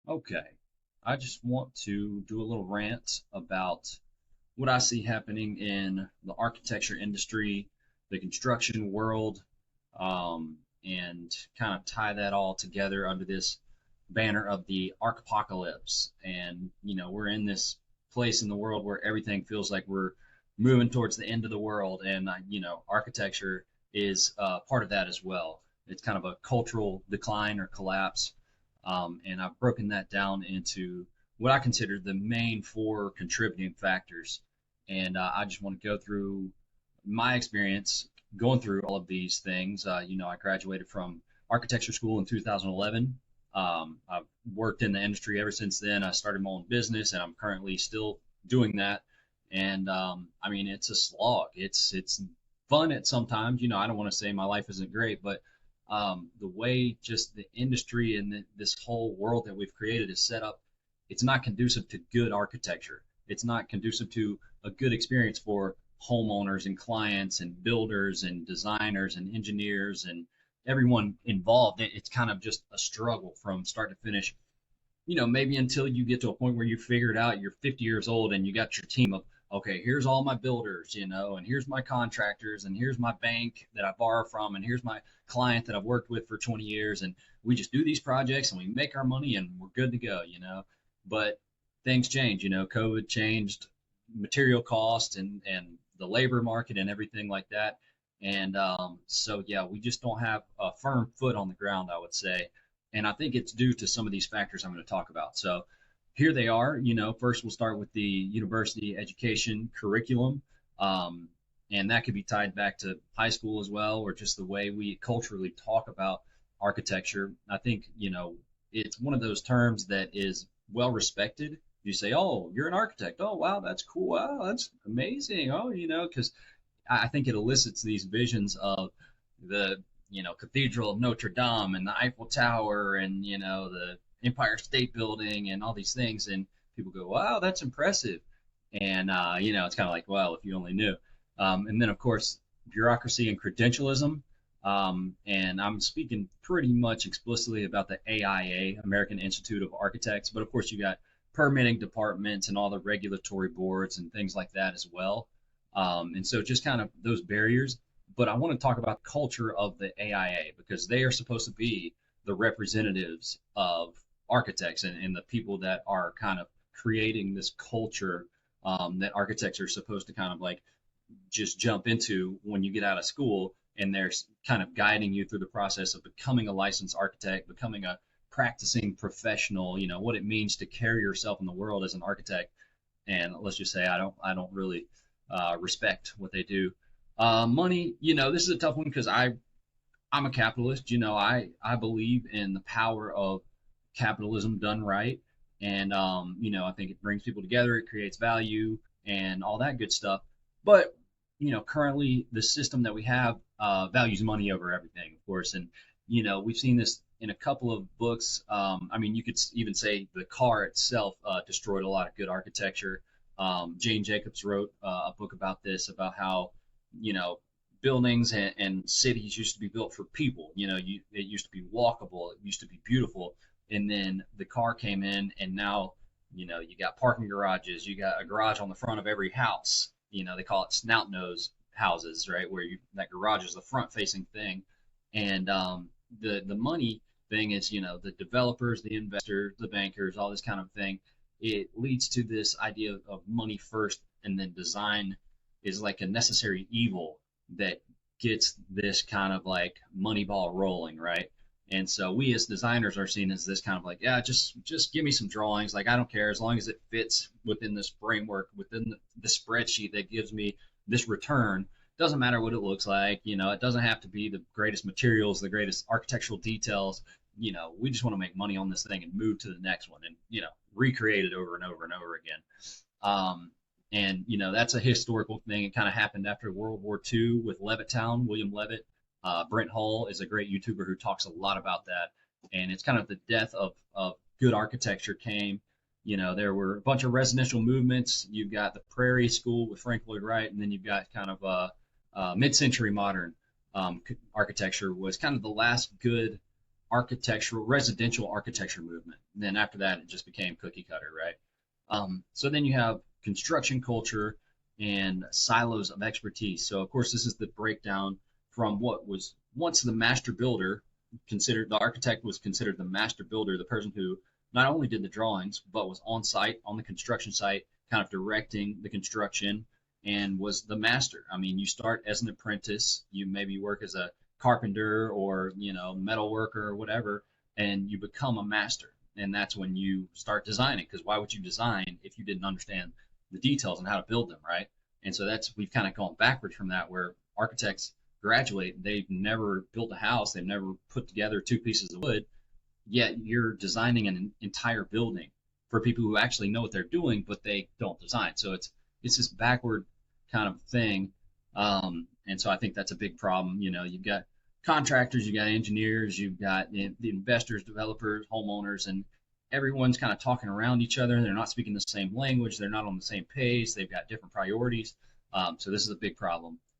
Okay. I just want to do a little rant about what I see happening in the architecture industry, the construction world, and kind of tie that all together under this banner of the Arch-pocalypse. And, we're in this place in the world where everything feels like we're moving towards the end of the world. And, architecture is part of that as well. It's kind of a cultural decline or collapse. And I've broken that down into what I consider the main four contributing factors. And I just want to go through my experience going through all of these things. I graduated from architecture school in 2011. I've worked in the industry ever since then. I started my own business, and I'm currently still doing that. And I mean, it's a slog. It's fun at sometimes. I don't want to say my life isn't great, but the way just the industry and this whole world that we've created is set up, it's not conducive to good architecture. It's not conducive to a good experience for homeowners and clients and builders and designers and engineers and everyone involved. It's kind of just a struggle from start to finish. Maybe until you get to a point where you figure it out, you're 50 years old and you got your team of, okay, here's all my builders, and here's my contractors, and here's my bank that I borrow from, and here's my client that I've worked with for 20 years, and we just do these projects and we make our money and we're good to go. But things change, COVID changed material costs and the labor market and everything like that. And so, yeah, we just don't have a firm foot on the ground, I would say. And I think it's due to some of these factors I'm going to talk about. So here they are. First we'll start with the university education curriculum. And that could be tied back to high school as well, or just the way we culturally talk about architecture. I think, it's one of those terms that is well respected. You say, oh, you're an architect. Oh, wow, that's cool. Wow, that's amazing. Oh, because I think it elicits these visions of the Cathedral of Notre Dame and the Eiffel Tower and the Empire State Building and all these things, and people go, "Wow, that's impressive." And it's kind of like, well, if you only knew. And then of course, bureaucracy and credentialism. And I'm speaking pretty much explicitly about the AIA, American Institute of Architects, but of course you got permitting departments and all the regulatory boards and things like that as well. And so just kind of those barriers. But I want to talk about the culture of the AIA because they are supposed to be the representatives of architects and the people that are kind of creating this culture that architects are supposed to kind of like just jump into when you get out of school, and they're kind of guiding you through the process of becoming a licensed architect, becoming a practicing professional, what it means to carry yourself in the world as an architect. And let's just say I don't really respect what they do. Money, this is a tough one because I'm a capitalist. I believe in the power of capitalism done right, and I think it brings people together, it creates value, and all that good stuff. But currently the system that we have values money over everything, of course, and we've seen this in a couple of books. I mean, you could even say the car itself destroyed a lot of good architecture. Jane Jacobs wrote a book about this, about how you know buildings and cities used to be built for people. It used to be walkable, it used to be beautiful, and then the car came in, and now you got parking garages, you got a garage on the front of every house. They call it snout nose houses, right, where that garage is the front facing thing. And the money thing is, the developers, the investors, the bankers, all this kind of thing. It leads to this idea of money first, and then design is like a necessary evil that gets this kind of like money ball rolling, right? And so we as designers are seen as this kind of like, yeah, just give me some drawings. Like I don't care as long as it fits within this framework, within the spreadsheet that gives me this return. Doesn't matter what it looks like. It doesn't have to be the greatest materials, the greatest architectural details. We just want to make money on this thing and move to the next one and recreate it over and over and over again. And that's a historical thing. It kind of happened after World War II with Levittown, William Levitt. Brent Hull is a great YouTuber who talks a lot about that. And it's kind of the death of good architecture came. There were a bunch of residential movements. You've got the Prairie School with Frank Lloyd Wright, and then you've got kind of mid-century modern architecture was kind of the last good architectural, residential architecture movement. And then after that, it just became cookie cutter, right? So then you have construction culture and silos of expertise. So of course, this is the breakdown from what was once the master builder, considered the architect was considered the master builder, the person who not only did the drawings but was on site on the construction site, kind of directing the construction and was the master. I mean, you start as an apprentice, you maybe work as a carpenter or metal worker or whatever, and you become a master. And that's when you start designing. Because why would you design if you didn't understand the details and how to build them, right? And so that's we've kind of gone backwards from that, where architects graduate, they've never built a house, they've never put together two pieces of wood, yet you're designing an entire building for people who actually know what they're doing, but they don't design. So it's this backward kind of thing, and so I think that's a big problem. You've got contractors, you've got engineers, you've got the investors, developers, homeowners, and everyone's kind of talking around each other. They're not speaking the same language. They're not on the same page. They've got different priorities. So this is a big problem.